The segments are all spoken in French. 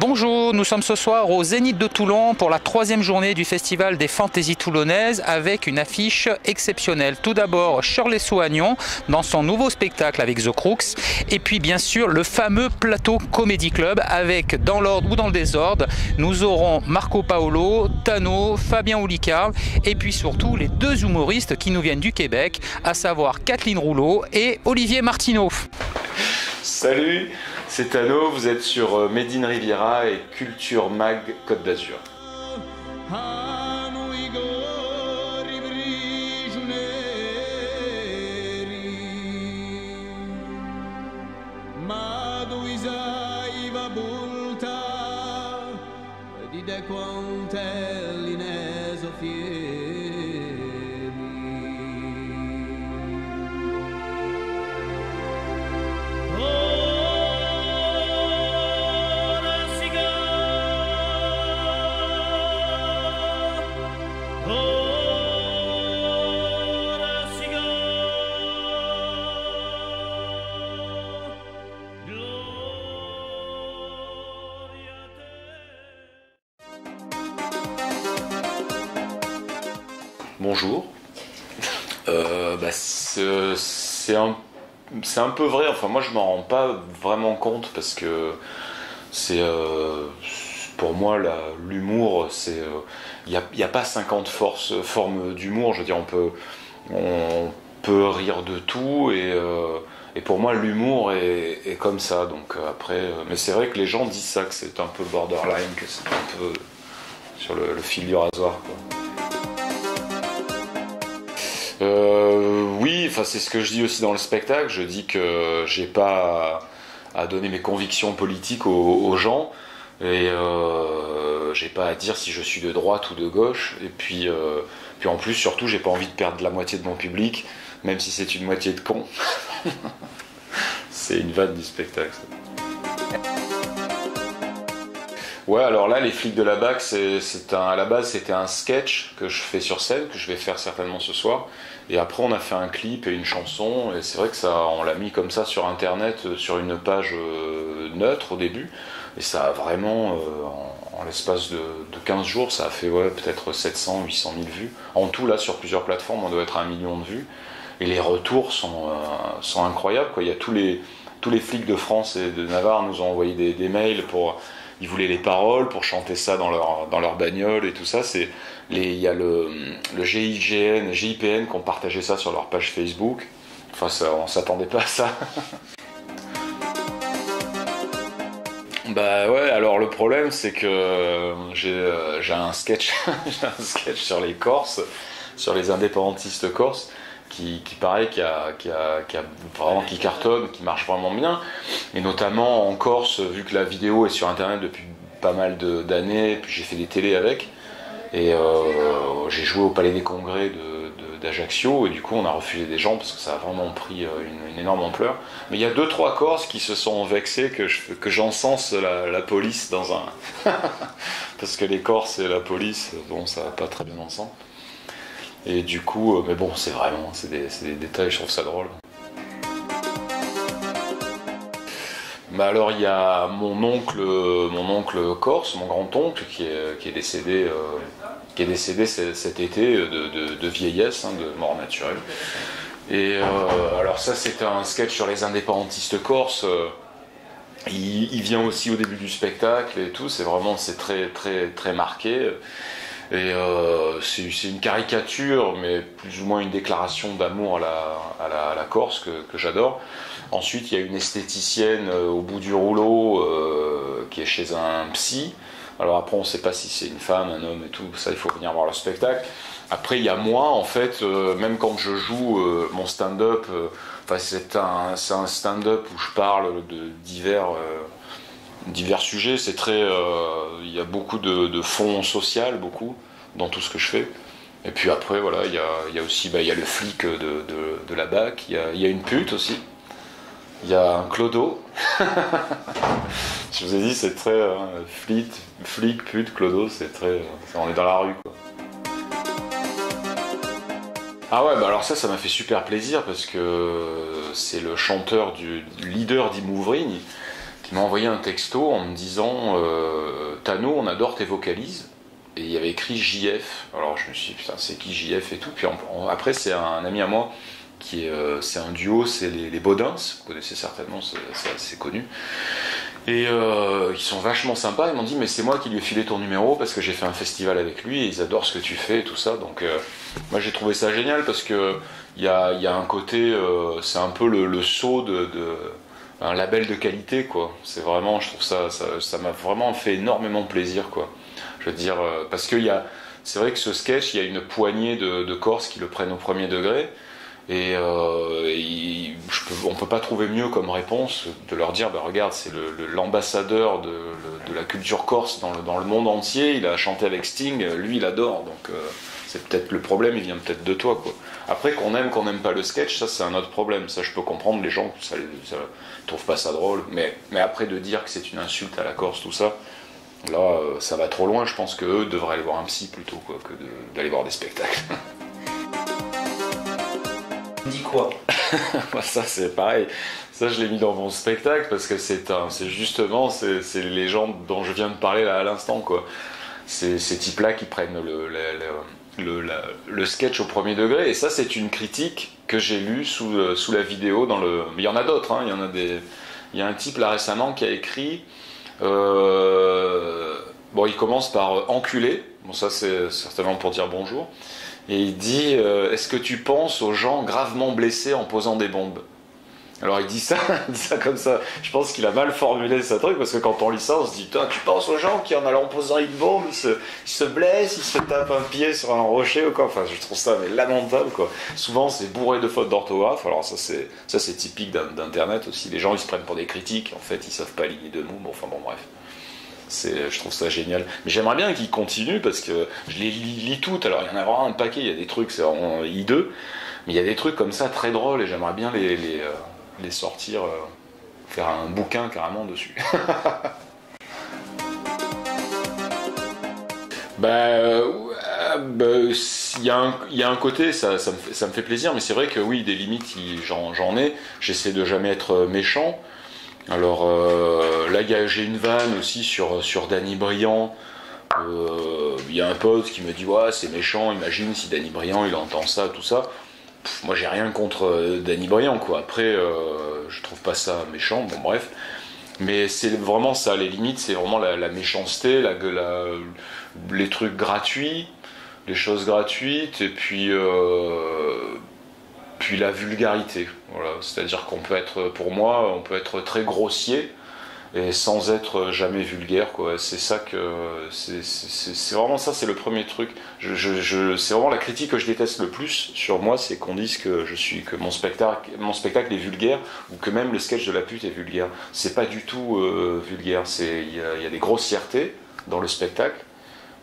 Bonjour, nous sommes ce soir au Zénith de Toulon pour la 3e journée du Festival des Fantaisies Toulonnaises avec une affiche exceptionnelle. Tout d'abord Shirley Soignon dans son nouveau spectacle avec The Crooks et puis bien sûr le fameux plateau Comedy Club avec, dans l'ordre ou dans le désordre, nous aurons Marco Paolo, Tano, Fabien Olicard et puis surtout les deux humoristes qui nous viennent du Québec, à savoir Kathleen Rouleau et Olivier Martineau. Salut, c'est Tano, vous êtes sur Made in Riviera et Culture Mag Côte d'Azur. Bonjour. C'est un peu vrai, enfin moi je m'en rends pas vraiment compte parce que c'est pour moi l'humour c'est il y a pas 50 formes d'humour, je veux dire on peut rire de tout et pour moi l'humour est comme ça, donc après mais c'est vrai que les gens disent ça, que c'est un peu borderline, que c'est un peu sur le fil du rasoir quoi. Oui, enfin c'est ce que je dis aussi dans le spectacle. Je dis que j'ai pas à donner mes convictions politiques aux gens et j'ai pas à dire si je suis de droite ou de gauche. Et puis en plus surtout j'ai pas envie de perdre la moitié de mon public, même si c'est une moitié de cons. C'est une vanne du spectacle. Ça. Ouais, alors là, les flics de la BAC, à la base, c'était un sketch que je fais sur scène, que je vais faire certainement ce soir. Et après, on a fait un clip et une chanson. Et c'est vrai que on l'a mis comme ça sur Internet, sur une page neutre au début. Et ça a vraiment, en l'espace de 15 jours, ça a fait peut-être 700, 800 000 vues. En tout, là, sur plusieurs plateformes, on doit être à 1 million de vues. Et les retours sont incroyables, quoi. Il y a tous les flics de France et de Navarre nous ont envoyé des mails pour... Ils voulaient les paroles pour chanter ça dans leur bagnole et tout ça. Il y a le GIGN, GIPN qui ont partagé ça sur leur page Facebook. Enfin, on s'attendait pas à ça. Bah ouais, alors le problème c'est que j'ai un sketch, sur les Corses, sur les indépendantistes corses. Qui paraît qui cartonne, qui marche vraiment bien, et notamment en Corse, vu que la vidéo est sur internet depuis pas mal d'années, puis j'ai fait des télés avec, et j'ai joué au Palais des Congrès d'Ajaccio, et du coup on a refusé des gens parce que ça a vraiment pris une énorme ampleur. Mais il y a 2-3 Corses qui se sont vexés que j'encense la police dans un... parce que les Corses et la police, bon, ça va pas très bien ensemble. Et du coup, mais bon, c'est des détails, je trouve ça drôle. Bah alors il y a mon oncle corse, mon grand-oncle, qui est décédé cet été de vieillesse, de mort naturelle. Et alors ça c'était un sketch sur les indépendantistes corses. Il vient aussi au début du spectacle et tout, c'est très très très marqué. Et c'est une caricature, mais plus ou moins une déclaration d'amour à la Corse que j'adore. Ensuite, il y a une esthéticienne au bout du rouleau qui est chez un psy. Alors après, on ne sait pas si c'est une femme, un homme et tout. Ça, il faut venir voir le spectacle. Après, il y a moi, en fait, même quand je joue mon stand-up, c'est un stand-up où je parle de divers sujets. C'est très, il y a beaucoup de fond social, beaucoup dans tout ce que je fais. Et puis après, voilà, il y a aussi, il y a le flic de la BAC. Il y a une pute aussi. Il y a un clodo. Je vous ai dit, c'est très flic, pute, clodo, c'est très, on est dans la rue, quoi. Ah ouais, bah alors ça m'a fait super plaisir parce que c'est le chanteur du leader d'Imouvrigne Il m'a envoyé un texto en me disant Tano, on adore tes vocalises. Et il y avait écrit JF. Alors je me suis dit, putain, c'est qui JF et tout. Puis après, c'est un ami à moi c'est un duo, c'est les Baudins. Vous connaissez certainement, c'est assez connu. Et ils sont vachement sympas. Ils m'ont dit, mais c'est moi qui lui ai filé ton numéro parce que j'ai fait un festival avec lui et ils adorent ce que tu fais et tout ça. Donc moi j'ai trouvé ça génial parce que il y a un côté, c'est un peu le saut un label de qualité, quoi. C'est vraiment, je trouve ça m'a vraiment fait énormément plaisir, quoi. Je veux dire, parce que c'est vrai que ce sketch, il y a une poignée de Corses qui le prennent au premier degré. Et on peut pas trouver mieux comme réponse de leur dire, bah regarde, c'est l'ambassadeur de la culture corse dans le monde entier, il a chanté avec Sting, lui il adore, donc c'est peut-être le problème, il vient peut-être de toi, quoi. Après, qu'on n'aime pas le sketch, ça c'est un autre problème, ça je peux comprendre, les gens ça trouvent pas ça drôle, mais après de dire que c'est une insulte à la Corse, tout ça, là ça va trop loin, je pense qu'eux devraient aller voir un psy plutôt, quoi, que d'aller voir des spectacles. Dis quoi? Ça c'est pareil, ça je l'ai mis dans mon spectacle parce que c'est les gens dont je viens de parler là à l'instant, quoi. Ces types-là qui prennent le sketch au premier degré, et ça c'est une critique que j'ai lue sous la vidéo mais il y en a d'autres, hein. Il y a un type là récemment qui a écrit bon, il commence par enculé, bon ça c'est certainement pour dire bonjour. Et il dit est-ce que tu penses aux gens gravement blessés en posant des bombes? Alors il dit ça comme ça. Je pense qu'il a mal formulé sa truc, parce que quand on lit ça, on se dit putain, tu penses aux gens qui en allant posant une bombe, ils se blessent, ils se tapent un pied sur un rocher ou quoi. Enfin, je trouve ça mais lamentable, quoi. Souvent c'est bourré de fautes d'orthographe. Alors ça c'est typique d'internet aussi. Les gens ils se prennent pour des critiques. En fait ils savent pas aligner de mots. Bon, enfin bon, bref. Je trouve ça génial. Mais j'aimerais bien qu'ils continuent parce que je les lis toutes. Alors il y en a vraiment un paquet, il y a des trucs, c'est vraiment hideux. Mais il y a des trucs comme ça très drôles et j'aimerais bien les sortir, faire un bouquin carrément dessus. Il y a un côté, ça me fait plaisir, mais c'est vrai que oui, des limites, j'en ai. J'essaie de jamais être méchant. Alors là j'ai une vanne aussi sur Danny Briand. Il y a un pote qui me dit ouais c'est méchant, imagine si Danny Briand il entend ça, tout ça. Moi j'ai rien contre Danny Briand, quoi. Après je trouve pas ça méchant, bon bref. Mais c'est vraiment ça, les limites, c'est vraiment la méchanceté, les trucs gratuits, les choses gratuites, et puis la vulgarité. Voilà. C'est-à-dire qu'on peut être, pour moi, on peut être très grossier et sans être jamais vulgaire, quoi. C'est ça que c'est vraiment ça, c'est le premier truc. C'est vraiment la critique que je déteste le plus sur moi, c'est qu'on dise que mon spectacle est vulgaire, ou que même le sketch de la pute est vulgaire. C'est pas du tout vulgaire. Il y a des grossièretés dans le spectacle,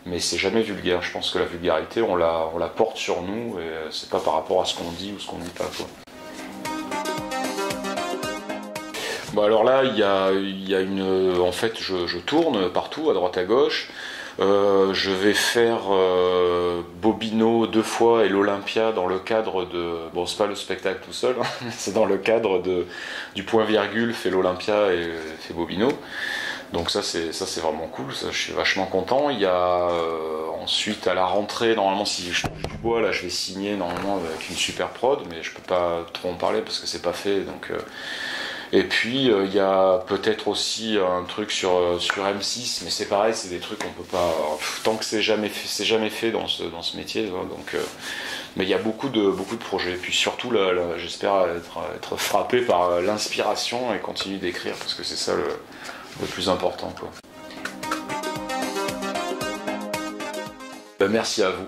mais c'est jamais vulgaire. Je pense que la vulgarité, on la porte sur nous, et c'est pas par rapport à ce qu'on dit ou ce qu'on dit pas, quoi. Bon, alors là, il y a en fait, je tourne partout, à droite à gauche. Je vais faire Bobino 2 fois et l'Olympia dans le cadre de... Bon, c'est pas le spectacle tout seul, hein, c'est dans le cadre du point virgule fait l'Olympia et fait Bobino. Donc ça c'est vraiment cool, ça, je suis vachement content. Il y a ensuite à la rentrée, normalement si je touche du bois, là je vais signer normalement avec une super prod, mais je peux pas trop en parler parce que c'est pas fait, donc... Et puis il y a peut-être aussi un truc sur M6, mais c'est pareil, c'est des trucs qu'on peut pas, tant que c'est jamais fait dans ce métier, donc mais il y a beaucoup de projets. Et puis surtout là, j'espère être frappé par l'inspiration et continuer d'écrire, parce que c'est ça le plus important, quoi. Merci à vous.